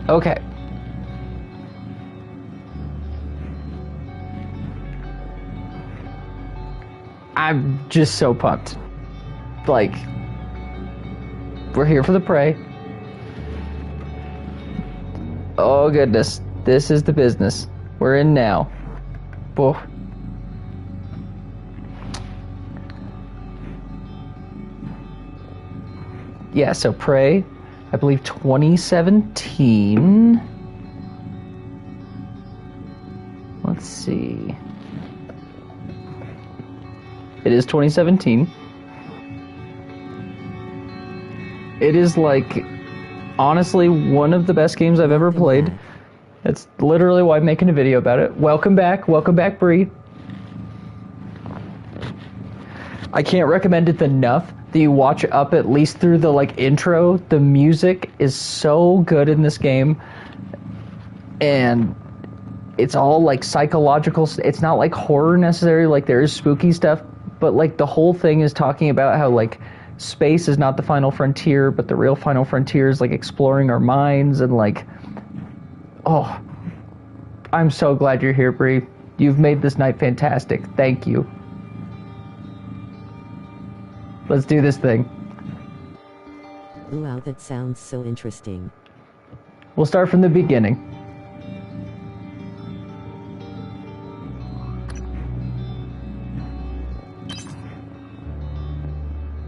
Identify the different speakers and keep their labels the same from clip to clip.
Speaker 1: Okay. I'm just so pumped. Like, we're here for the prey. Oh goodness, this is the business. We're in now. Whoa. Yeah, so Prey, I believe 2017. Let's see. It is 2017. It is like, honestly, one of the best games I've ever played. That's literally why I'm making a video about it. Welcome back, Bree. I can't recommend it enough that you watch up at least through the like intro. The music is so good in this game, and it's all like psychological. It's not like horror necessarily, like there is spooky stuff, but like the whole thing is talking about how like space is not the final frontier, but the real final frontier is like exploring our minds. And like, oh, I'm so glad you're here, Bree. You've made this night fantastic. Thank you. Let's do this thing.
Speaker 2: Wow, that sounds so interesting.
Speaker 1: We'll start from the beginning.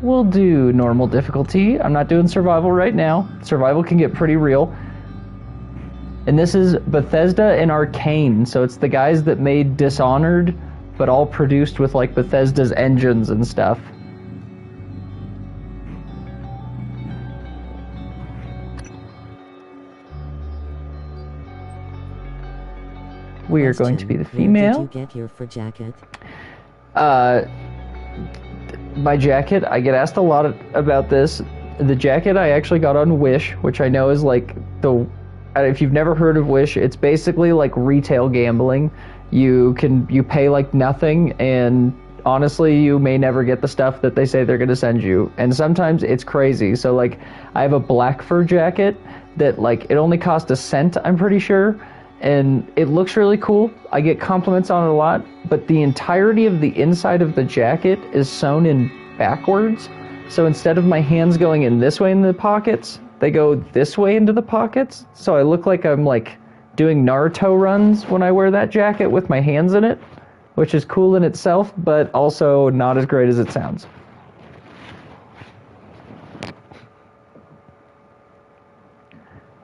Speaker 1: We'll do normal difficulty. I'm not doing survival right now. Survival can get pretty real. And this is Bethesda and Arcane, so it's the guys that made Dishonored, but all produced with like Bethesda's engines and stuff. We are going to be the female.
Speaker 2: Where did you get your fur jacket?
Speaker 1: My jacket, I get asked a lot about this. The jacket I actually got on Wish, which I know is like the... If you've never heard of Wish, it's basically like retail gambling. You pay like nothing, and honestly, you may never get the stuff that they say they're going to send you. And sometimes it's crazy. So like, I have a black fur jacket that like, it only cost $0.01, I'm pretty sure. And it looks really cool. I get compliments on it a lot, but the entirety of the inside of the jacket is sewn in backwards. So instead of my hands going in this way in the pockets, they go this way into the pockets. So I look like I'm like doing Naruto runs when I wear that jacket with my hands in it, which is cool in itself, but also not as great as it sounds.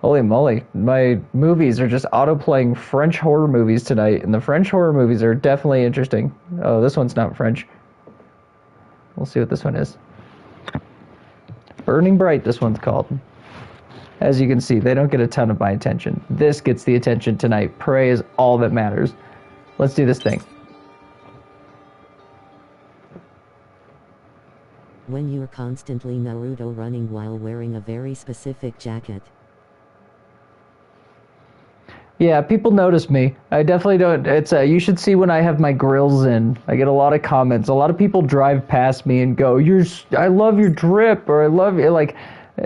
Speaker 1: Holy moly, my movies are just auto-playing French horror movies tonight, and the French horror movies are definitely interesting. Oh, this one's not French. We'll see what this one is. Burning Bright, this one's called. As you can see, they don't get a ton of my attention. This gets the attention tonight. Prey is all that matters. Let's do this thing.
Speaker 2: When you're constantly Naruto running while wearing a very specific jacket.
Speaker 1: Yeah, people notice me. I definitely don't. It's you should see when I have my grills in. I get a lot of comments. A lot of people drive past me and go, I love your drip," or "I love you." Like,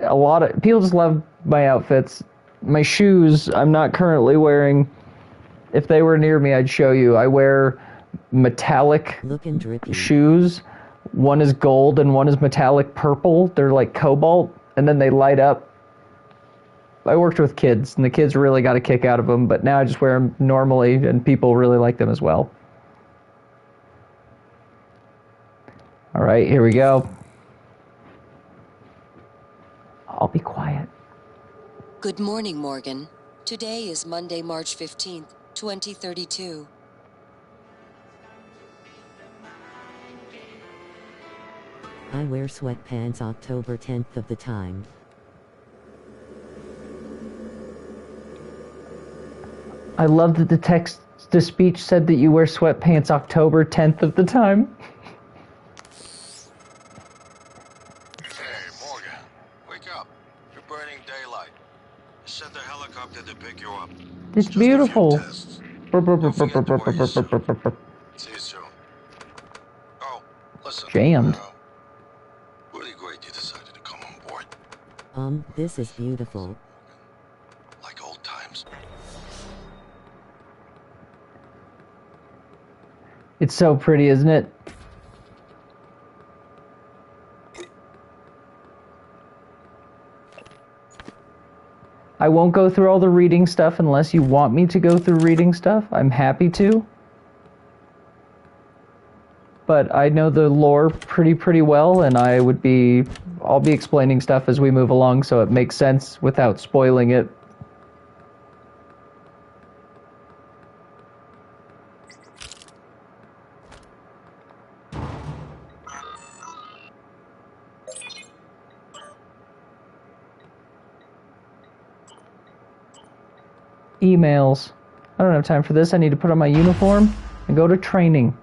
Speaker 1: a lot of people just love my outfits. My shoes, I'm not currently wearing. If they were near me, I'd show you. I wear metallic shoes. One is gold and one is metallic purple. They're like cobalt, and then they light up. I worked with kids, and the kids really got a kick out of them, but now I just wear them normally, and people really like them as well. All right, here we go. I'll be quiet.
Speaker 3: Good morning, Morgan. Today is Monday, March 15th, 2032.
Speaker 2: I wear sweatpants October 10th of the time.
Speaker 1: I love that the text-to-speech said that you wear sweatpants October 10th of the time.
Speaker 4: Hey, Morgan. Wake up. You're burning daylight. Send the helicopter to pick you up.
Speaker 1: It's beautiful.
Speaker 4: See you soon. Oh, listen.
Speaker 1: Jammed.
Speaker 4: Really great you decided to come on board.
Speaker 2: This is beautiful.
Speaker 4: Like old
Speaker 1: It's so pretty, isn't it? I won't go through all the reading stuff unless you want me to go through reading stuff. I'm happy to. But I know the lore pretty well, and I'll be explaining stuff as we move along so it makes sense without spoiling it. Emails. I don't have time for this. I need to put on my uniform and go to training.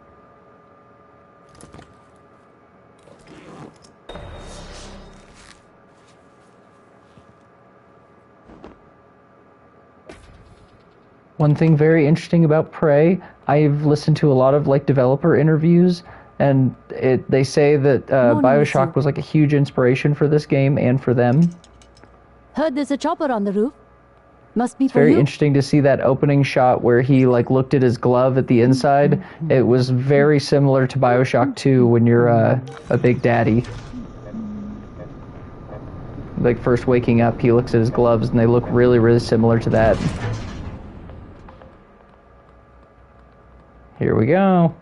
Speaker 1: One thing very interesting about Prey, I've listened to a lot of like developer interviews, and they say that BioShock was like a huge inspiration for this game and for them.
Speaker 5: Heard there's a chopper on the roof. Must be
Speaker 1: It's
Speaker 5: for
Speaker 1: very
Speaker 5: you.
Speaker 1: interesting to see that opening shot where he like looked at his glove at the inside. It was very similar to BioShock 2 when you're a big daddy. Like first waking up, he looks at his gloves and they look really similar to that. Here we go.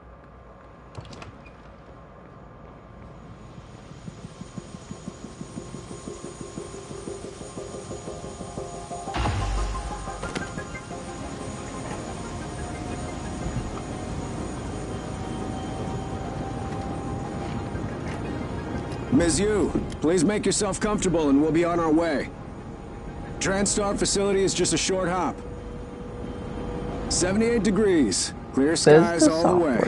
Speaker 6: Ms. Yu, please make yourself comfortable and we'll be on our way. TranStar facility is just a short hop. 78 degrees. Clear skies all the way.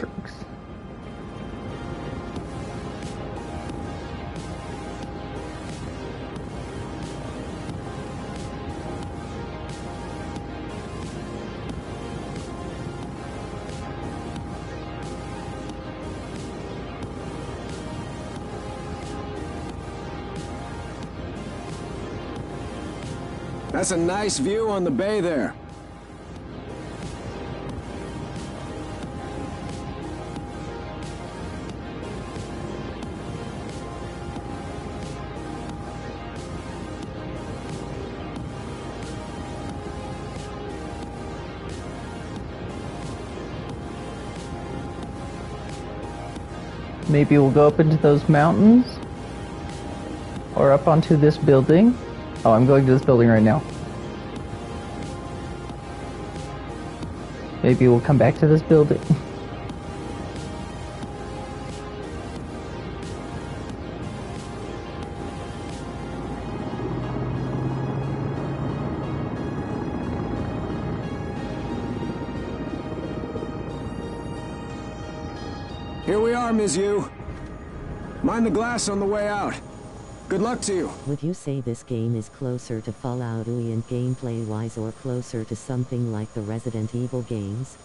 Speaker 6: That's a nice view on the bay there.
Speaker 1: Maybe we'll go up into those mountains or up onto this building. Oh, I'm going to this building right now. Maybe we'll come back to this building.
Speaker 6: Here we are, Ms. Yu. Mind the glass on the way out. Good luck to you.
Speaker 2: Would you say this game is closer to Fallout UI and gameplay-wise or closer to something like the Resident Evil games?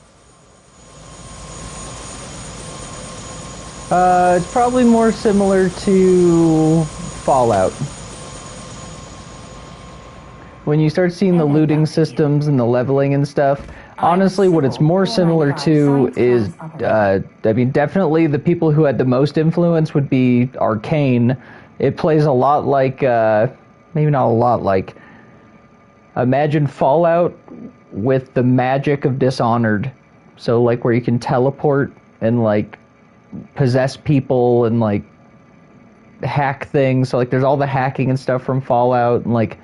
Speaker 1: It's probably more similar to Fallout. When you start seeing the looting systems and the leveling and stuff, honestly, what it's more similar to is, I mean, definitely the people who had the most influence would be Arcane. It plays a lot like, maybe not a lot like, imagine Fallout with the magic of Dishonored. So, like, where you can teleport and, like, possess people and, like, hack things. So, like, there's all the hacking and stuff from Fallout and, like,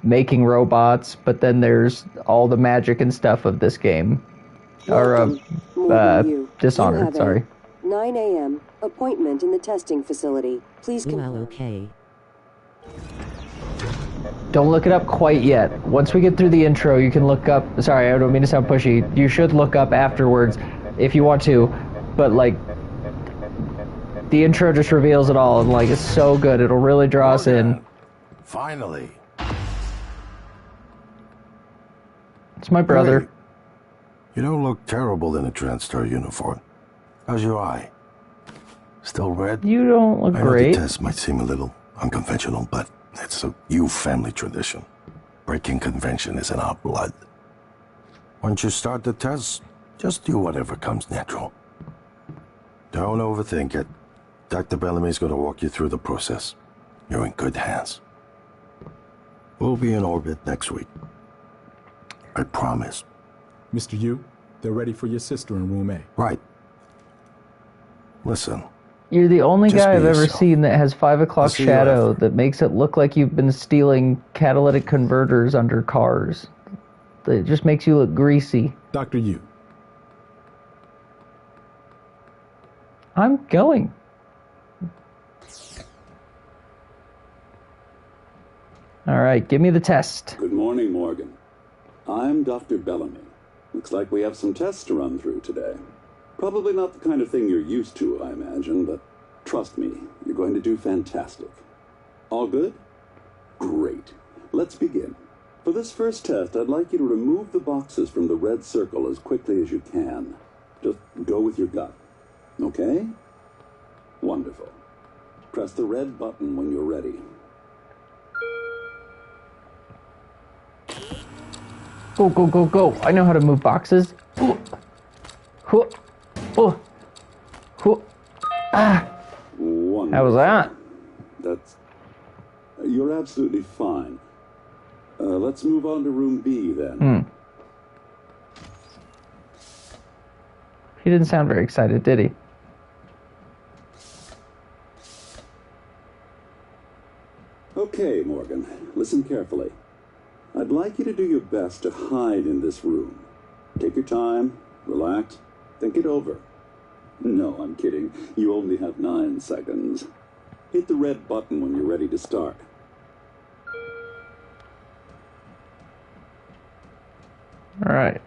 Speaker 1: making robots, but then there's all the magic and stuff of this game. Or, Dishonored, sorry.
Speaker 3: 9 a.m. Appointment in the testing facility. Please confirm.
Speaker 2: Okay.
Speaker 1: Don't look it up quite yet. Once we get through the intro, you can look up... Sorry, I don't mean to sound pushy. You should look up afterwards if you want to. But, like, the intro just reveals it all. And, like, it's so good. It'll really draw us in.
Speaker 4: Finally.
Speaker 1: It's my brother.
Speaker 7: Hey, you don't look terrible in a TranStar uniform. How's your eye? Still red?
Speaker 1: You don't look
Speaker 7: I know
Speaker 1: great.
Speaker 7: the test might seem a little unconventional, but it's a Yu family tradition. Breaking convention is in our blood. Once you start the test, just do whatever comes natural. Don't overthink it. Dr. Bellamy's going to walk you through the process. You're in good hands. We'll be in orbit next week. I promise.
Speaker 8: Mr. Yu, they're ready for your sister in room A.
Speaker 7: Right. Listen.
Speaker 1: You're the only
Speaker 7: Just
Speaker 1: guy
Speaker 7: be
Speaker 1: I've ever
Speaker 7: yourself.
Speaker 1: seen that has 5 o'clock
Speaker 7: I'll see you
Speaker 1: shadow
Speaker 7: after.
Speaker 1: that makes it look like you've been stealing catalytic converters under cars. It just makes you look greasy.
Speaker 8: Dr. Yu,
Speaker 1: I'm going. All right, give me the test.
Speaker 9: Good morning, Morgan. I'm Dr. Bellamy. Looks like we have some tests to run through today. Probably not the kind of thing you're used to, I imagine, but trust me, you're going to do fantastic. All good? Great. Let's begin. For this first test, I'd like you to remove the boxes from the red circle as quickly as you can. Just go with your gut. Okay? Wonderful. Press the red button when you're ready.
Speaker 1: Go, go, go, go. I know how to move boxes. Ooh. Hoo. Oh. Hoo. Ah.
Speaker 9: Wonderful.
Speaker 1: How was that?
Speaker 9: That's... You're absolutely fine. Let's move on to room B, then.
Speaker 1: He didn't sound very excited, did he?
Speaker 9: Okay, Morgan, listen carefully. I'd like you to do your best to hide in this room. Take your time, relax, think it over. No, I'm kidding. You only have 9 seconds. Hit the red button when you're ready to start.
Speaker 1: All right.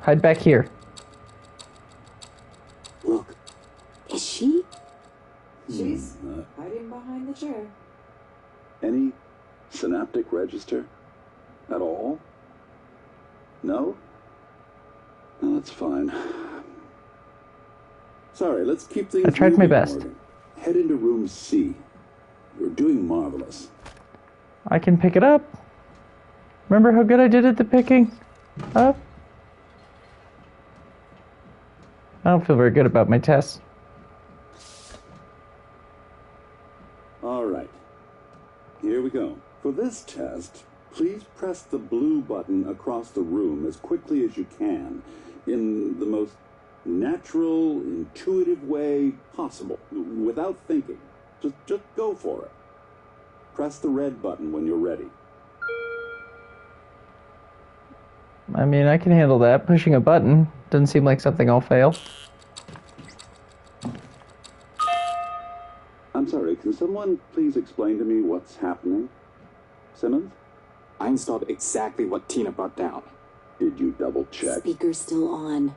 Speaker 1: Hide back here.
Speaker 9: Look.
Speaker 10: Is she?
Speaker 11: She's hiding behind the chair.
Speaker 9: Any synaptic register? At all? No? No, that's fine. Sorry, let's keep things
Speaker 1: I tried my
Speaker 9: moving,
Speaker 1: best.
Speaker 9: Morgan. Head into room C. You're doing marvelous.
Speaker 1: I can pick it up. Remember how good I did at the picking up? I don't feel very good about my tests.
Speaker 9: All right. Here we go. For this test, please press the blue button across the room as quickly as you can, in the most natural, intuitive way possible, without thinking. Just go for it. Press the red button when you're ready.
Speaker 1: I mean, I can handle that. Pushing a button doesn't seem like something I'll fail.
Speaker 9: I'm sorry, can someone please explain to me what's happening? Simmons?
Speaker 12: I installed exactly what Tina brought down.
Speaker 9: Did you double check?
Speaker 10: Speaker's still on.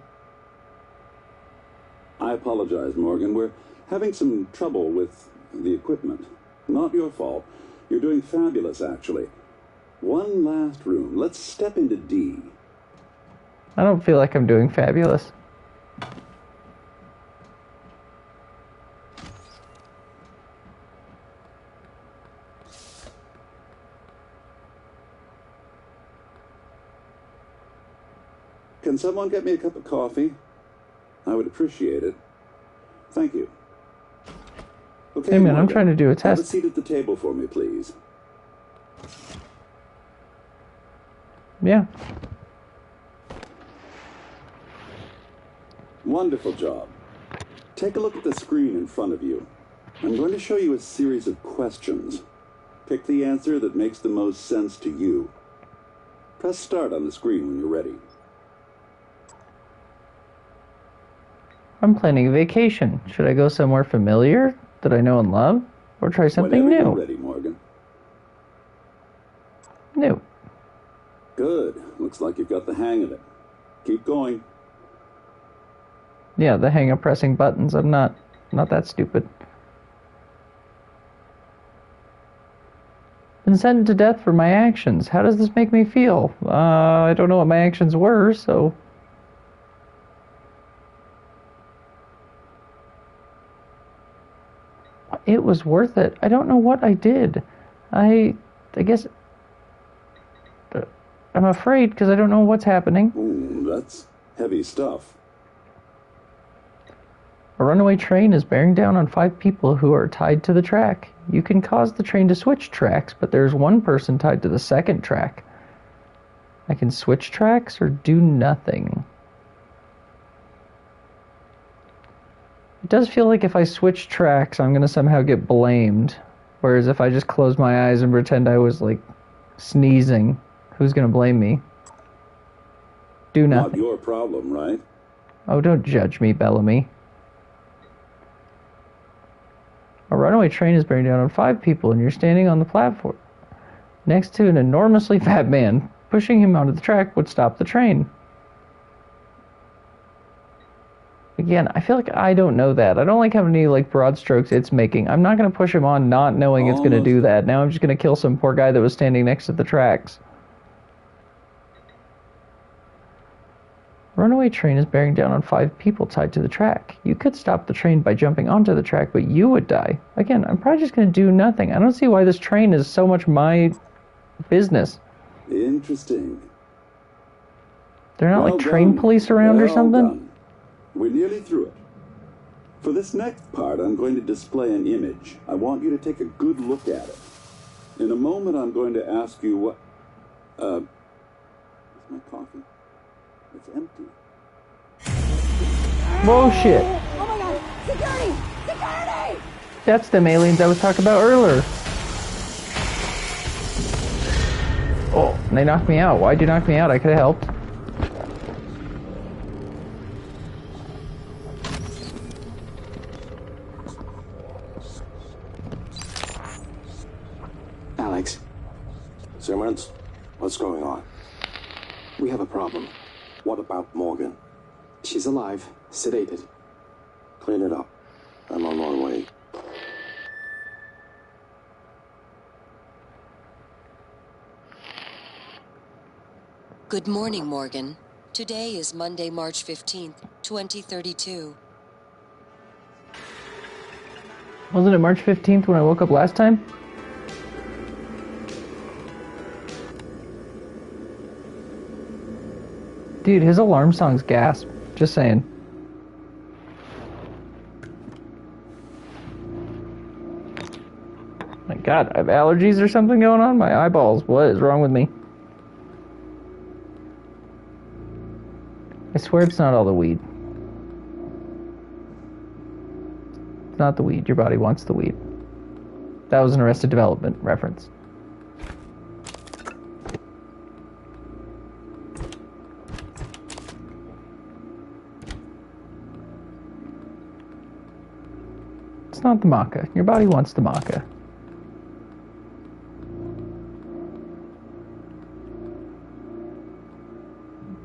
Speaker 9: I apologize, Morgan. We're having some trouble with the equipment. Not your fault. You're doing fabulous, actually. One last room. Let's step into D.
Speaker 1: I don't feel like I'm doing fabulous.
Speaker 9: Can someone get me a cup of coffee? I would appreciate it. Thank you. Okay,
Speaker 1: Hey man, I'm
Speaker 9: Morgan,
Speaker 1: trying to do a
Speaker 9: have a
Speaker 1: test.
Speaker 9: seat at the table for me, please.
Speaker 1: Yeah.
Speaker 9: Wonderful job. Take a look at the screen in front of you. I'm going to show you a series of questions. Pick the answer that makes the most sense to you. Press start on the screen when you're ready.
Speaker 1: I'm planning a vacation. Should I go somewhere familiar that I know and love? Or try something
Speaker 9: Whenever
Speaker 1: new?
Speaker 9: you're ready, Morgan.
Speaker 1: New.
Speaker 9: Good. Looks like you've got the hang of it. Keep going.
Speaker 1: Yeah, the hang of pressing buttons. I'm not that stupid. Been sentenced to death for my actions. How does this make me feel? I don't know what my actions were, so... It was worth it. I don't know what I did. I guess... I'm afraid because I don't know what's happening.
Speaker 9: Ooh, that's heavy stuff.
Speaker 1: A runaway train is bearing down on 5 people who are tied to the track. You can cause the train to switch tracks, but there's one person tied to the second track. I can switch tracks or do nothing. It does feel like if I switch tracks, I'm going to somehow get blamed. Whereas if I just close my eyes and pretend I was, like, sneezing, who's going to blame me? Do nothing.
Speaker 9: Not your problem, right?
Speaker 1: Oh, don't judge me, Bellamy. A runaway train is bearing down on 5 people, and you're standing on the platform next to an enormously fat man. Pushing him onto the track would stop the train. Again, I feel like I don't know that. I don't like how many like broad strokes it's making. I'm not going to push him on not knowing it's going to do that. Now I'm just going to kill some poor guy that was standing next to the tracks. Runaway train is bearing down on 5 people tied to the track. You could stop the train by jumping onto the track, but you would die. Again, I'm probably just going to do nothing. I don't see why this train is so much my business.
Speaker 9: Interesting.
Speaker 1: They're not like train police around or something?
Speaker 9: Done. We're nearly through it. For this next part, I'm going to display an image. I want you to take a good look at it. In a moment, I'm going to ask you what... Where's my coffee? It's empty.
Speaker 1: Whoa, shit.
Speaker 11: Oh my god! Security! Security!
Speaker 1: That's them aliens I was talking about earlier. Oh, and they knocked me out. Why'd you knock me out? I could have helped.
Speaker 12: Alex,
Speaker 7: Simmons, what's going on?
Speaker 12: we have a problem.
Speaker 7: What about Morgan?
Speaker 12: She's alive, sedated.
Speaker 7: Clean it up. I'm on my way.
Speaker 3: Good morning, Morgan. Today is Monday, March 15th, 2032.
Speaker 1: Wasn't it March 15th when I woke up last time? Dude, his alarm song's gasp. Just saying. My god, I have allergies or something going on? My eyeballs. What is wrong with me? I swear it's not all the weed. It's not the weed. Your body wants the weed. That was an Arrested Development reference. It's not the maca. Your body wants the maca.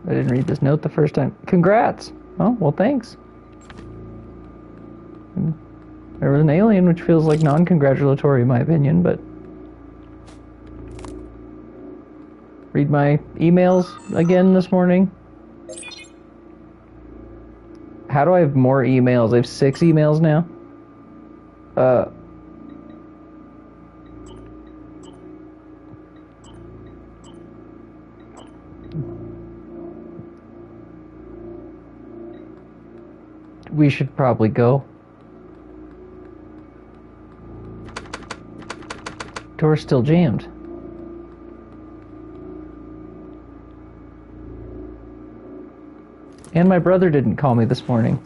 Speaker 1: I didn't read this note the first time. Congrats! Oh, well, thanks. There was an alien, which feels like non-congratulatory in my opinion, but... Read my emails again this morning. How do I have more emails? I have 6 emails now. We should probably go. Door's still jammed. And my brother didn't call me this morning.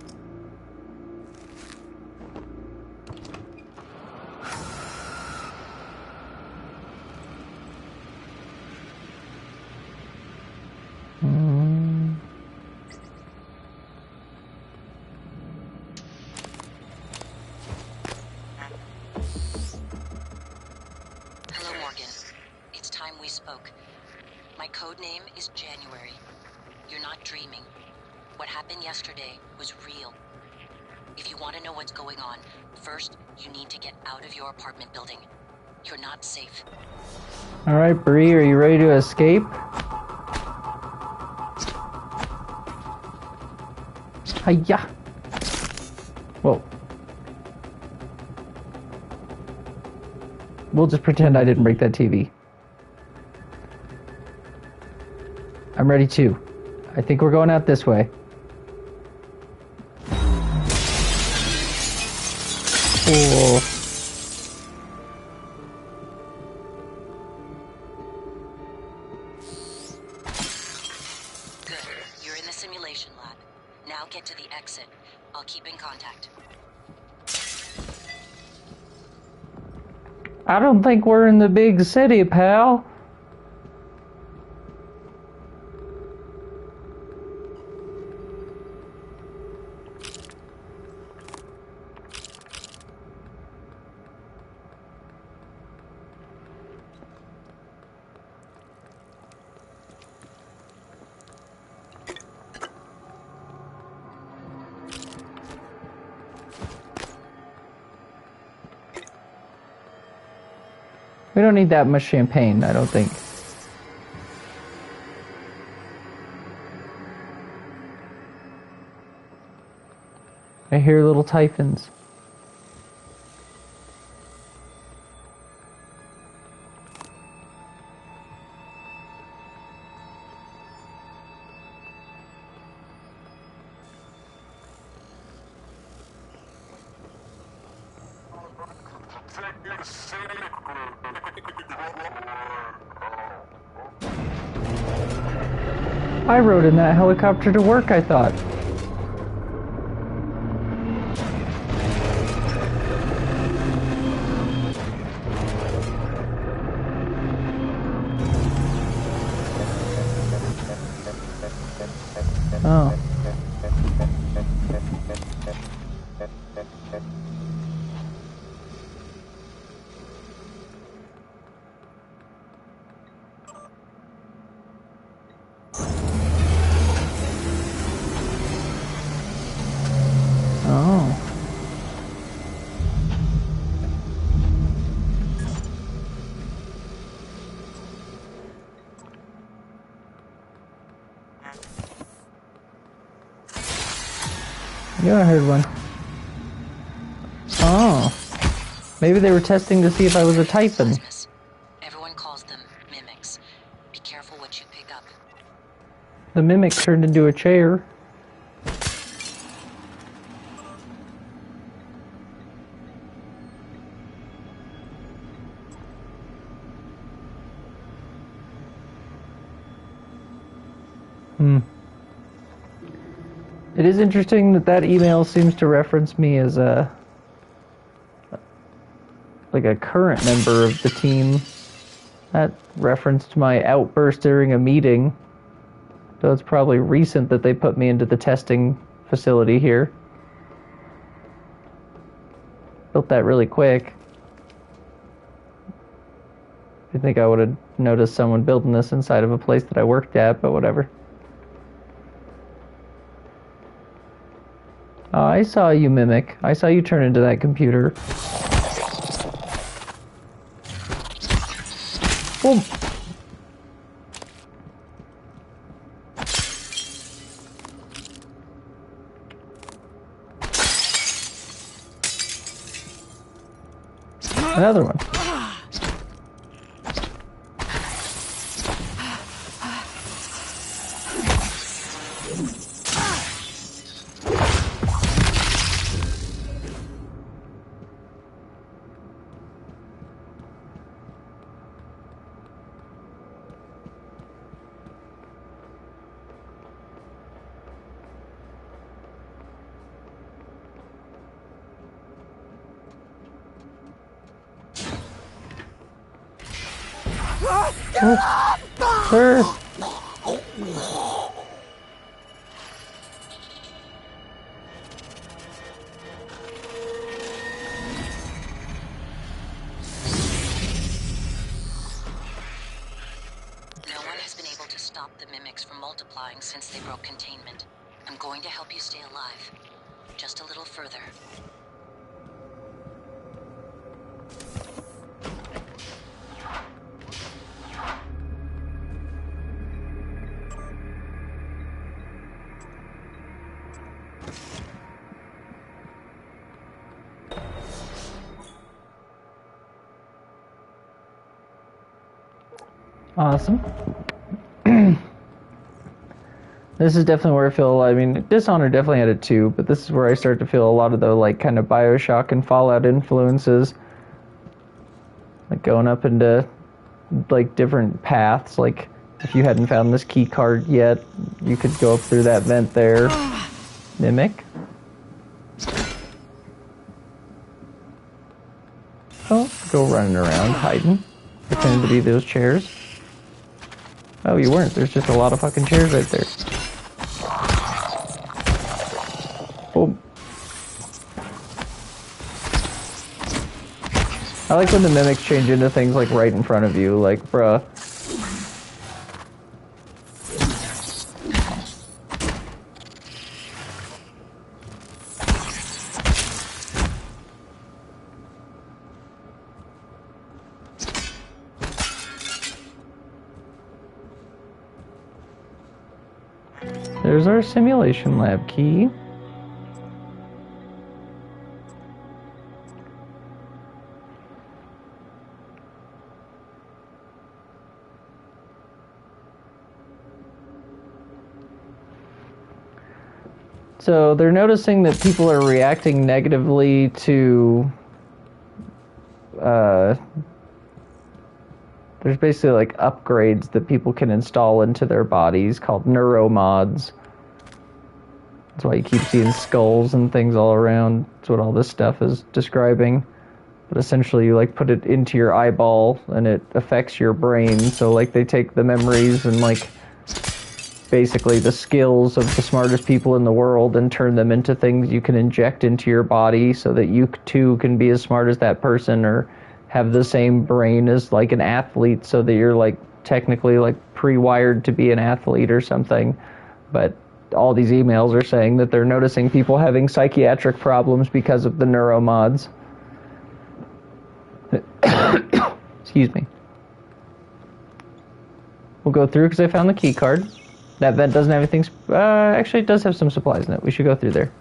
Speaker 3: Hello, Morgan. It's time we spoke. My code name is January. You're not dreaming. What happened yesterday was real. If you want to know what's going on, first, you need to get out of your apartment building. You're not safe.
Speaker 1: Alright, Bree, are you ready to escape? Hiya! Whoa. We'll just pretend I didn't break that TV. I'm ready too. I think we're going out this way. Oh.
Speaker 3: Good. You're in the simulation lab. Now get to the exit. I'll keep in contact.
Speaker 1: I don't think we're in the big city, pal. We don't need that much champagne, I don't think. I hear little typhons. I rode in that helicopter to work, I thought. Oh. Oh. Yeah, I heard one. Oh. Maybe they were testing to see if I was a typhon.
Speaker 3: Everyone calls them mimics. Be careful what you pick up.
Speaker 1: The mimic turned into a chair. It is interesting that that email seems to reference me as a current member of the team. That referenced my outburst during a meeting. So it's probably recent that they put me into the testing facility here. Built that really quick. I think I would have noticed someone building this inside of a place that I worked at, but whatever. I saw you, Mimic. I saw you turn into that computer. Boom. Another one. Sir.
Speaker 3: No one has been able to stop the mimics from multiplying since they broke containment. I'm going to help you stay alive. Just a little further.
Speaker 1: Awesome. This is definitely where I feel, I mean, Dishonored definitely had it too, but this is where I start to feel a lot of the, like, kind of Bioshock and Fallout influences. Like, going up into, like, different paths. Like, if you hadn't found this key card yet, you could go up through that vent there. Mimic. Oh, go running around, hiding. Pretending to be those chairs. Oh, you weren't. There's just a lot of fucking chairs right there. Oh. I like when the mimics change into things like right in front of you, like, bruh. There's our simulation lab key. So they're noticing that people are reacting negatively to there's basically like upgrades that people can install into their bodies called neuromods. That's why you keep seeing skulls and things all around. That's what all this stuff is describing. But essentially you like put it into your eyeball and it affects your brain. So like they take the memories and like basically the skills of the smartest people in the world and turn them into things you can inject into your body so that you too can be as smart as that person or have the same brain as like an athlete so that you're like technically like pre-wired to be an athlete or something. But all these emails are saying that they're noticing people having psychiatric problems because of the neuromods. Excuse me. We'll go through because I found the key card. That vent doesn't have anything. Actually, it does have some supplies in it. We should go through there.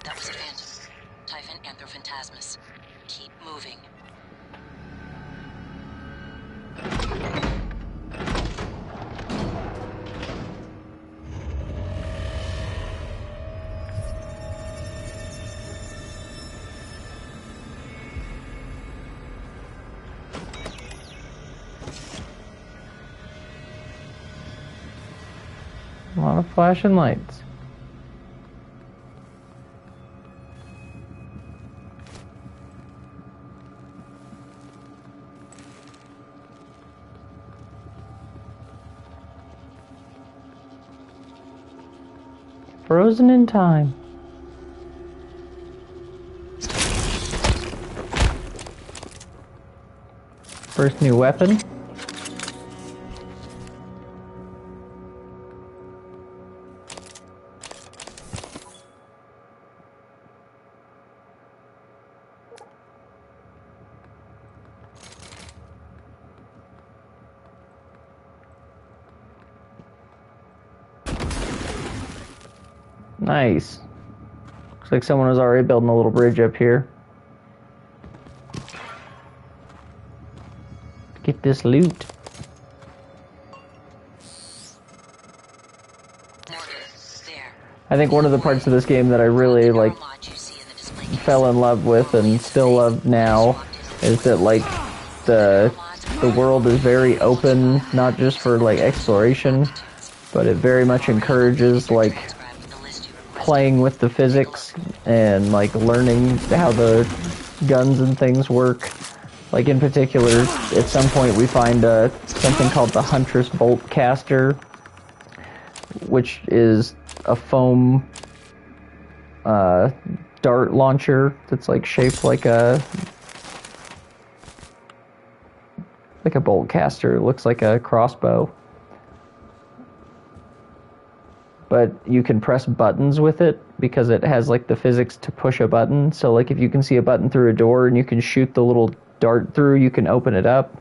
Speaker 3: That was a phantom. Typhon Anthrophantasmus. Keep moving.
Speaker 1: A lot of flashing lights. Frozen in time. First new weapon. Nice. Looks like someone was already building a little bridge up here. Get this loot. I think one of the parts of this game that I really like fell in love with and still love now is that like the world is very open, not just for like exploration, but it very much encourages like playing with the physics and like learning how the guns and things work. Like in particular, at some point we find something called the Huntress Bolt Caster, which is a foam dart launcher that's like shaped like a bolt caster. It looks like a crossbow. But you can press buttons with it because it has like the physics to push a button. So like if you can see a button through a door and you can shoot the little dart through, you can open it up.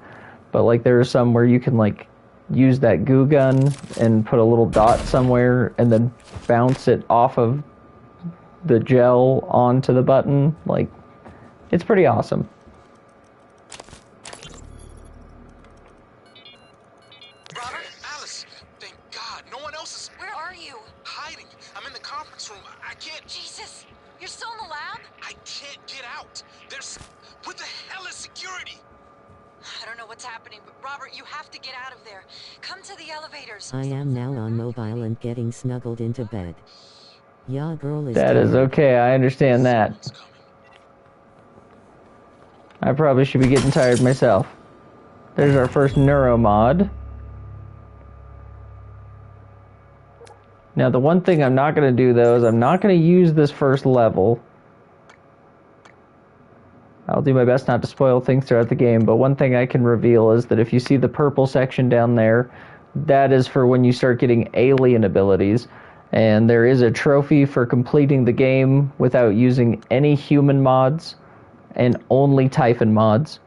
Speaker 1: But like there are some where you can like use that goo gun and put a little dot somewhere and then bounce it off of the gel onto the button. Like It's pretty awesome.
Speaker 13: Robert? Alice! Thank God, no one else is...
Speaker 3: Where are you?
Speaker 13: Hiding. I'm in the conference room. I can't...
Speaker 3: Jesus! You're still in the lab?
Speaker 13: I can't get out. There's... What the hell is security?
Speaker 3: I don't know what's happening, but Robert, you have to get out of there. Come to the elevators.
Speaker 2: I am now on mobile and getting snuggled into bed. Yeah, girl is
Speaker 1: That is okay, I understand that. I probably should be getting tired myself. There's our first neuromod. Now the one thing I'm not going to do though is I'm not going to use this first level. I'll do my best not to spoil things throughout the game, but one thing I can reveal is that if you see the purple section down there, that is for when you start getting alien abilities. And there is a trophy for completing the game without using any human mods and only Typhon mods.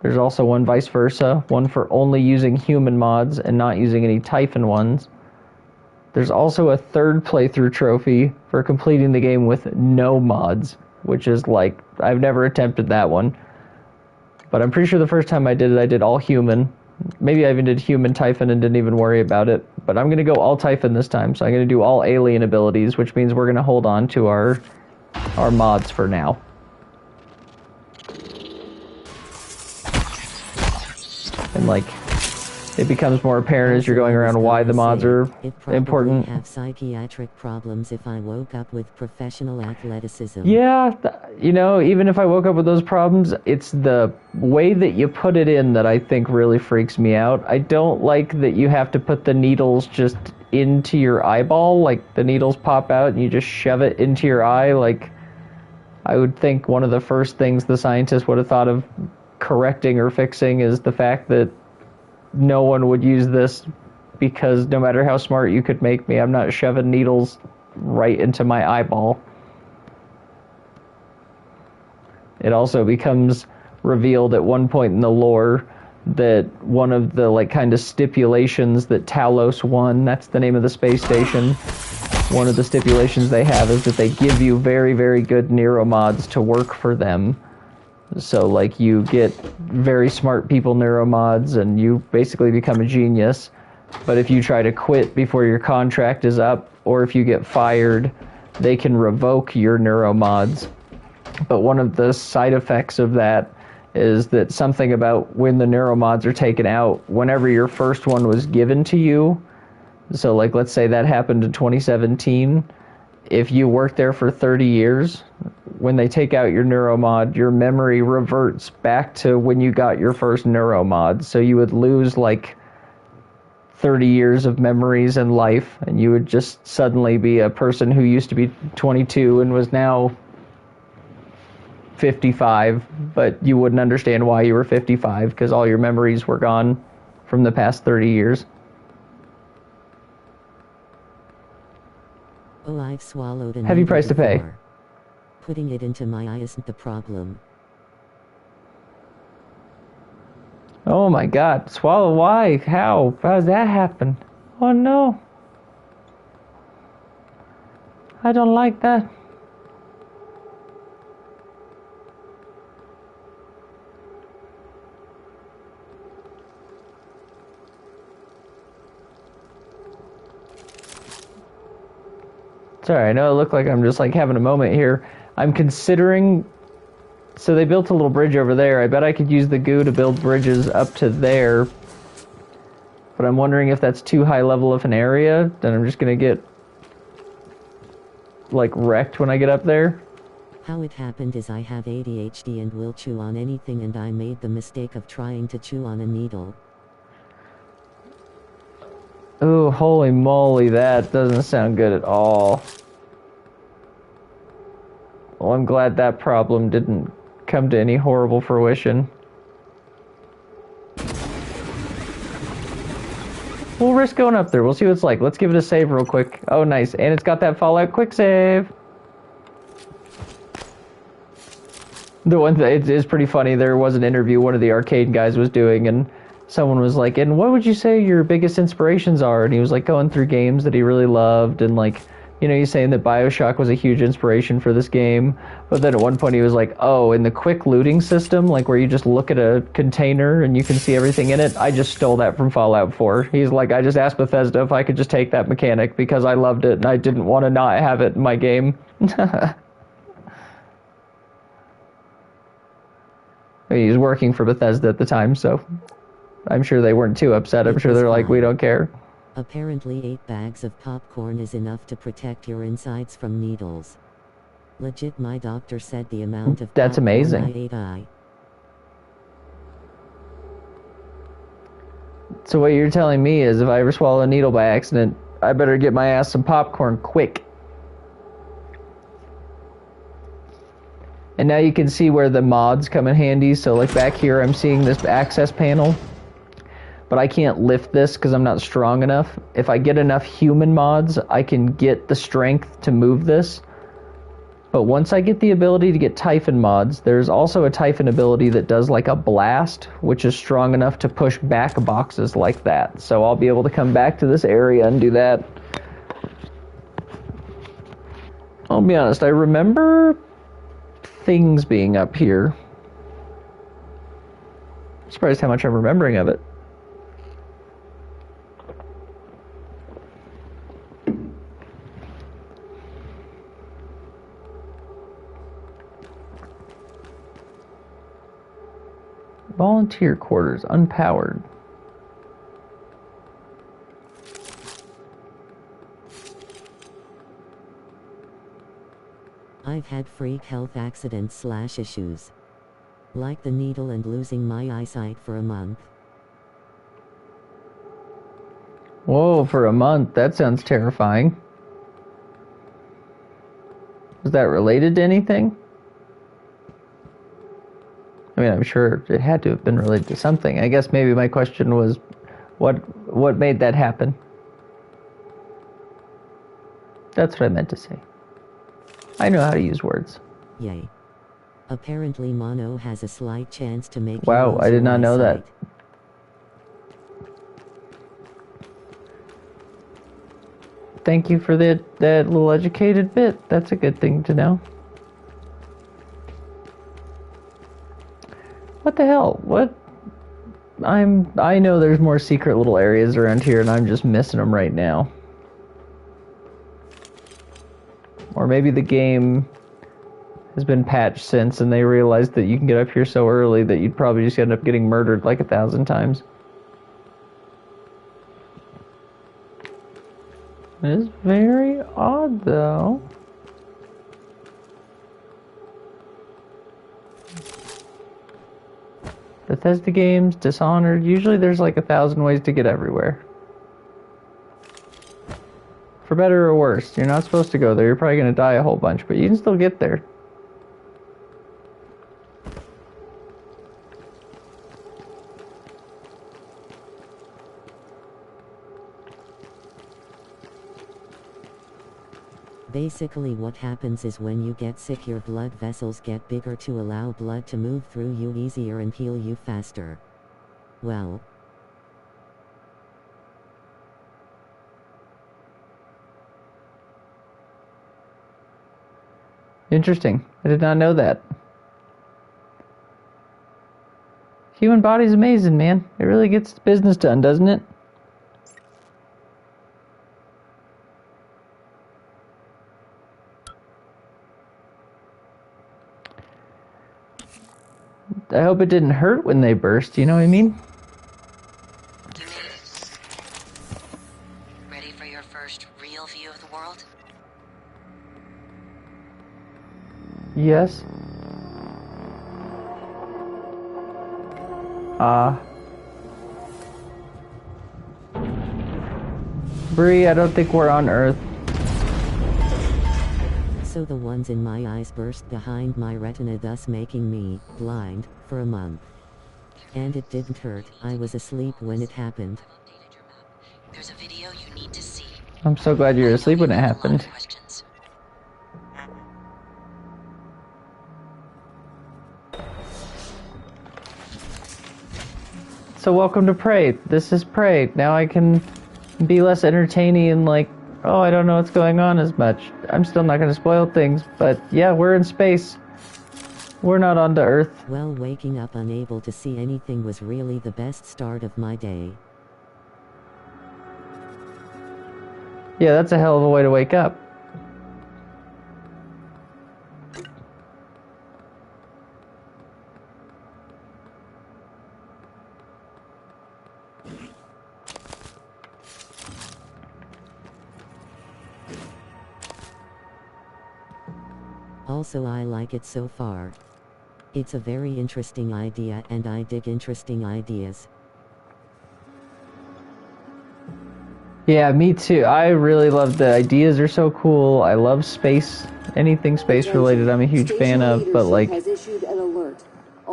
Speaker 1: There's also one vice versa, one for only using human mods and not using any Typhon ones. There's also a third playthrough trophy for completing the game with no mods, which is like, I've never attempted that one. But I'm pretty sure the first time I did it, I did all human. Maybe I even did human Typhon and didn't even worry about it. But I'm going to go all Typhon this time, so I'm going to do all alien abilities, which means we're going to hold on to our mods for now. And like, it becomes more apparent as you're going around why the mods are important.
Speaker 2: I'd have psychiatric problems if I woke up with professional athleticism.
Speaker 1: Yeah, you know, even if I woke up with those problems, it's the way that you put it in that I think really freaks me out. I don't like that you have to put the needles just into your eyeball, like the needles pop out and you just shove it into your eye. Like, I would think one of the first things the scientists would have thought of correcting or fixing is the fact that no one would use this, because no matter how smart you could make me, I'm not shoving needles right into my eyeball. It also becomes revealed at one point in the lore that one of the like kind of stipulations that Talos 1, that's the name of the space station, one of the stipulations they have is that they give you very, very good neuromods to work for them. So, like, you get very smart people neuromods, and you basically become a genius. But if you try to quit before your contract is up, or if you get fired, they can revoke your neuromods. But one of the side effects of that is that something about when the neuromods are taken out, whenever your first one was given to you, so, like, let's say that happened in 2017, if you work there for 30 years, when they take out your neuromod, your memory reverts back to when you got your first neuromod. So you would lose like 30 years of memories in life, and you would just suddenly be a person who used to be 22 and was now 55, but you wouldn't understand why you were 55 because all your memories were gone from the past 30 years.
Speaker 2: Oh, I've swallowed a
Speaker 1: Heavy
Speaker 2: needle
Speaker 1: price to pay.
Speaker 2: before. Putting it into my eye isn't the problem.
Speaker 1: Oh my god, swallow, why? How does that happen? Oh no. I don't like that. Sorry, I know it looked like I'm just like having a moment here. I'm considering, so they built a little bridge over there. I bet I could use the goo to build bridges up to there. But I'm wondering if that's too high level of an area, then I'm just gonna get like wrecked when I get up there.
Speaker 2: How it happened is I have ADHD and will chew on anything, and I made the mistake of trying to chew on a needle.
Speaker 1: Oh, holy moly, that doesn't sound good at all. Well, I'm glad that problem didn't come to any horrible fruition. We'll risk going up there. We'll see what it's like. Let's give it a save real quick. Oh, nice. And it's got that Fallout quick save. The one that it is pretty funny. There was an interview one of the arcade guys was doing, and someone was like, and what would you say your biggest inspirations are? And he was like going through games that he really loved and like you know, he's saying that BioShock was a huge inspiration for this game, but then at one point he was like, oh, in the quick looting system, like where you just look at a container and you can see everything in it, I just stole that from Fallout 4. He's like, I just asked Bethesda if I could just take that mechanic because I loved it and I didn't want to not have it in my game. I mean, he was working for Bethesda at the time, so I'm sure they weren't too upset. I'm sure they're like, we don't care.
Speaker 2: Apparently 8 bags of popcorn is enough to protect your insides from needles. Legit, my doctor said the amount of
Speaker 1: That's amazing.
Speaker 2: I ate.
Speaker 1: So what you're telling me is if I ever swallow a needle by accident, I better get my ass some popcorn quick. And now you can see where the mods come in handy. So like back here I'm seeing this access panel. But I can't lift this because I'm not strong enough. If I get enough human mods, I can get the strength to move this. But once I get the ability to get Typhon mods, there's also a Typhon ability that does like a blast, which is strong enough to push back boxes like that. So I'll be able to come back to this area and do that. I'll be honest, I remember things being up here. I'm surprised how much I'm remembering of it. Volunteer quarters, unpowered.
Speaker 2: I've had freak health accidents / issues. Like the needle and losing my eyesight for a month.
Speaker 1: Whoa, for a month? That sounds terrifying. Was that related to anything? I mean, I'm sure it had to have been related to something. I guess maybe my question was, what made that happen? That's what I meant to say. I know how to use words.
Speaker 2: Yay. Apparently mono has a slight chance to make
Speaker 1: Wow, I did not know that. Thank you for that little educated bit. That's a good thing to know. What the hell? What? I know there's more secret little areas around here and I'm just missing them right now. Or maybe the game has been patched since and they realized that you can get up here so early that you'd probably just end up getting murdered like 1,000 times. It is very odd though. Bethesda games, Dishonored, usually there's like 1,000 ways to get everywhere. For better or worse, you're not supposed to go there, you're probably going to die a whole bunch, but you can still get there.
Speaker 2: Basically what happens is when you get sick your blood vessels get bigger to allow blood to move through you easier and heal you faster. Well.
Speaker 1: Interesting. I did not know that. Human body's amazing, man. It really gets business done, doesn't it? I hope it didn't hurt when they burst, you know what I mean?
Speaker 3: Ready for your first real view of the world?
Speaker 1: Yes. Bree, I don't think we're on Earth.
Speaker 2: So the ones in my eyes burst behind my retina, thus making me blind for a month. And it didn't hurt. I was asleep when it happened.
Speaker 3: There's a video you need to see.
Speaker 1: I'm so glad you were asleep when it happened. So welcome to Prey. This is Prey. Now I can be less entertaining and like oh, I don't know what's going on as much. I'm still not going to spoil things, but yeah, we're in space. We're not onto Earth.
Speaker 2: Well, waking up unable to see anything was really the best start of my day.
Speaker 1: Yeah, that's a hell of a way to wake up.
Speaker 2: Also, I like it so far. It's a very interesting idea and I dig interesting ideas.
Speaker 1: Yeah, me too. I really love the ideas are so cool. I love space. Anything space related I'm a huge fan of, but like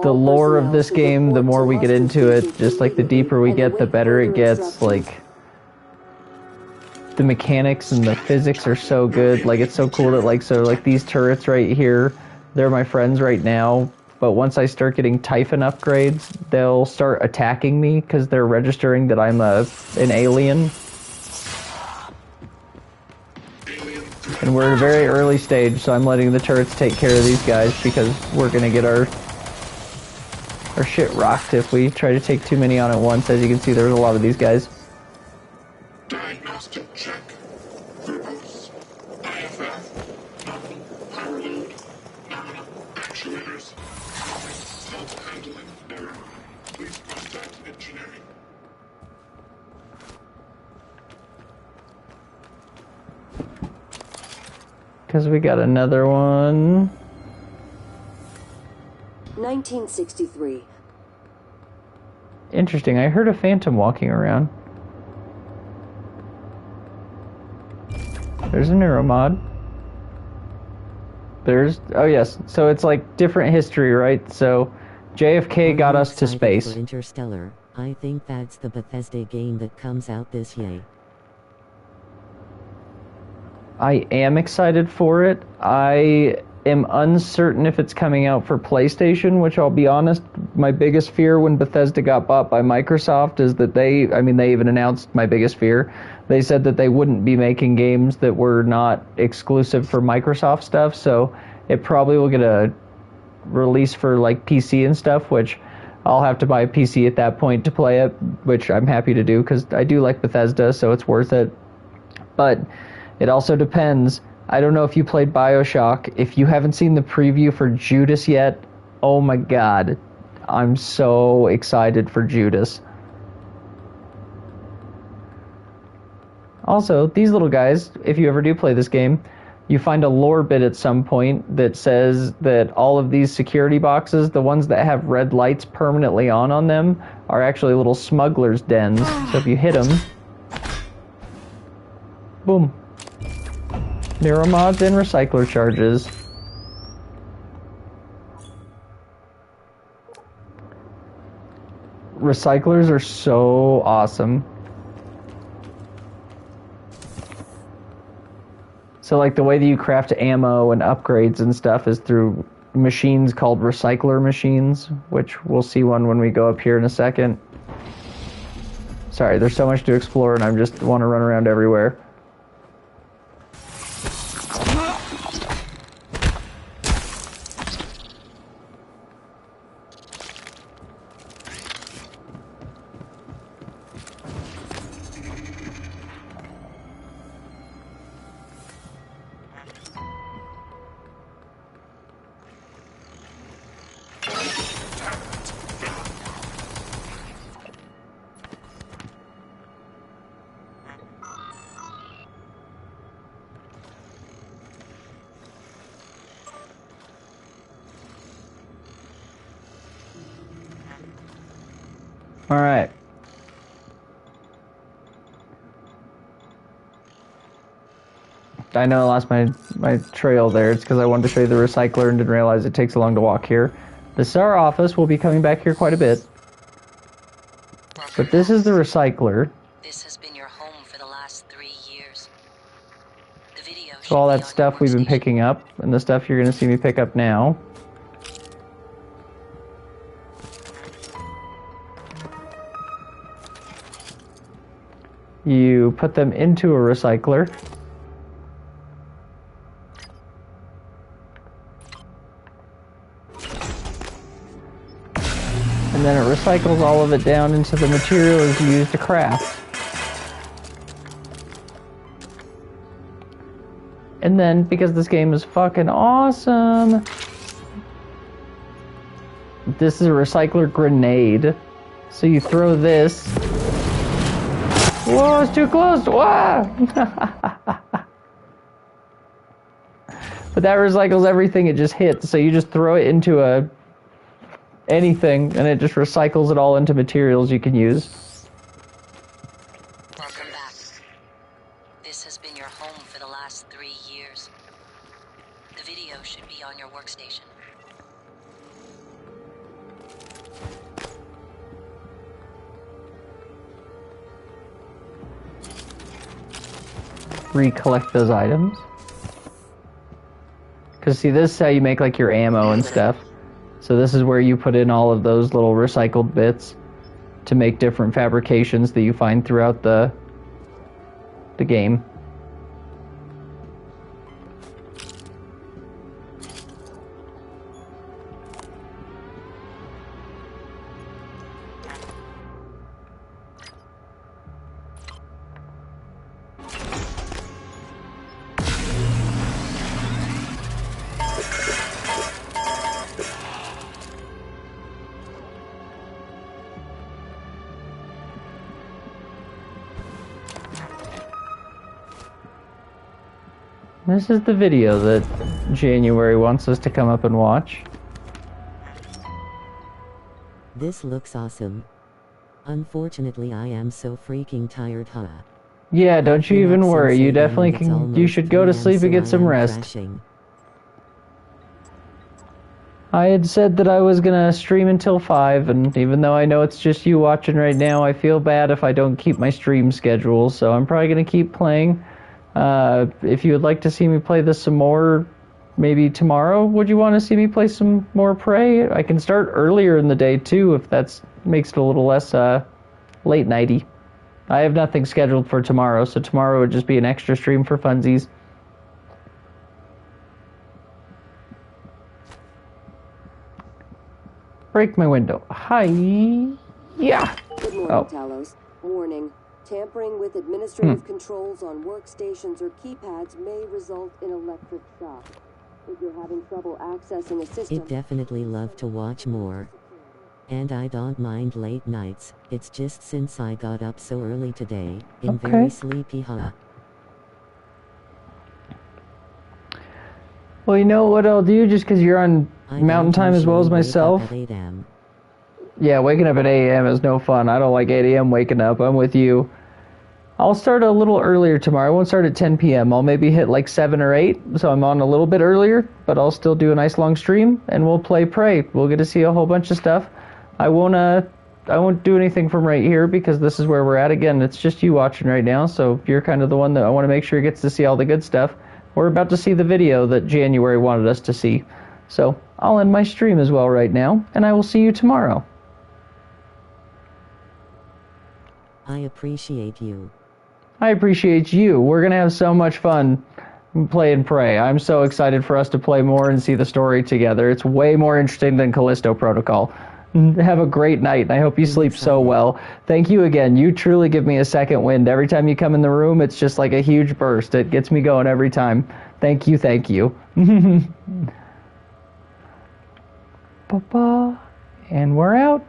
Speaker 1: the lore of this game, the more we get into it, just like the deeper we get, the better it gets. Like the mechanics and the physics are so good. Like it's so cool that like these turrets right here, they're my friends right now. But once I start getting Typhon upgrades, they'll start attacking me because they're registering that I'm an alien. And we're at a very early stage, so I'm letting the turrets take care of these guys because we're gonna get our shit rocked if we try to take too many on at once. As you can see, there's a lot of these guys.
Speaker 14: Diagnostic check. Verbose. IFF. Nominal power load. Nominal actuators. Self-handling error. Please contact engineering.
Speaker 1: Because we got another one.
Speaker 10: 1963.
Speaker 1: Interesting. I heard a phantom walking around. There's a neuromod. Oh yes, so it's like different history, right? So JFK got us to space.
Speaker 2: For Interstellar. I think that's the Bethesda game that comes out this year.
Speaker 1: I am excited for it. I am uncertain if it's coming out for PlayStation, which I'll be honest, my biggest fear when Bethesda got bought by Microsoft is that they even announced my biggest fear. They said that they wouldn't be making games that were not exclusive for Microsoft stuff, so it probably will get a release for like PC and stuff, which I'll have to buy a PC at that point to play it, which I'm happy to do because I do like Bethesda, so it's worth it. But it also depends. I don't know if you played BioShock. If you haven't seen the preview for Judas yet, oh my god. I'm so excited for Judas. Also, these little guys, if you ever do play this game, you find a lore bit at some point that says that all of these security boxes, the ones that have red lights permanently on them, are actually little smugglers' dens. So if you hit them, boom. Neuromods and recycler charges. Recyclers are so awesome. So like the way that you craft ammo and upgrades and stuff is through machines called recycler machines, which we'll see one when we go up here in a second. Sorry, there's so much to explore and I just want to run around everywhere. All right. I know I lost my trail there. It's because I wanted to show you the recycler and didn't realize it takes so long to walk here. This is our office. We'll be coming back here quite a bit. But this is the recycler.
Speaker 3: This has been your home for the last 3 years. The video
Speaker 1: So all that stuff we've been picking up, and the stuff you're going to see me pick up now. You put them into a recycler. recycles all of it down into the materials you use to craft. And then, because this game is fucking awesome, this is a recycler grenade. So you throw this. Whoa, it's too close! Whoa! But that recycles everything it just hits. So you just throw it into anything, and it just recycles it all into materials you can use.
Speaker 3: Welcome back. This has been your home for the last 3 years. The video should be on your workstation.
Speaker 1: Recollect those items. Because see, this is how you make like your ammo and stuff. So this is where you put in all of those little recycled bits to make different fabrications that you find throughout the game. This is the video that January wants us to come up and watch.
Speaker 2: This looks awesome. Unfortunately, I am so freaking tired, huh?
Speaker 1: Yeah, don't you even worry. You definitely can. You should go to sleep and get some rest. I had said that I was gonna stream until 5, and even though I know it's just you watching right now, I feel bad if I don't keep my stream schedule, so I'm probably gonna keep playing. If you would like to see me play this some more, maybe tomorrow, would you want to see me play some more Prey? I can start earlier in the day too, if that makes it a little less late nighty. I have nothing scheduled for tomorrow, so tomorrow would just be an extra stream for funsies. Break my window. Hi. Yeah.
Speaker 10: Good morning, Talos. Warning. Tampering with administrative controls on workstations or keypads may result in electric shock. If you're having trouble accessing a system...
Speaker 2: I'd definitely love to watch more. And I don't mind late nights, it's just since I got up so early today, I'm very sleepy, huh?
Speaker 1: Well, you know what I'll do, just because you're on mountain time as well as myself? Yeah, waking up at 8 a.m. is no fun. I don't like 8 a.m. waking up. I'm with you. I'll start a little earlier tomorrow. I won't start at 10 p.m. I'll maybe hit like 7 or 8, so I'm on a little bit earlier, but I'll still do a nice long stream, and we'll play Prey. We'll get to see a whole bunch of stuff. I won't do anything from right here, because this is where we're at. Again, it's just you watching right now, so you're kind of the one that I want to make sure gets to see all the good stuff. We're about to see the video that January wanted us to see. So I'll end my stream as well right now, and I will see you tomorrow.
Speaker 2: I appreciate you.
Speaker 1: I appreciate you. We're going to have so much fun playing Prey. I'm so excited for us to play more and see the story together. It's way more interesting than Callisto Protocol. Have a great night, and I hope you sleep so well. Thank you again. You truly give me a second wind. Every time you come in the room, it's just like a huge burst. It gets me going every time. Thank you, thank you. And we're out.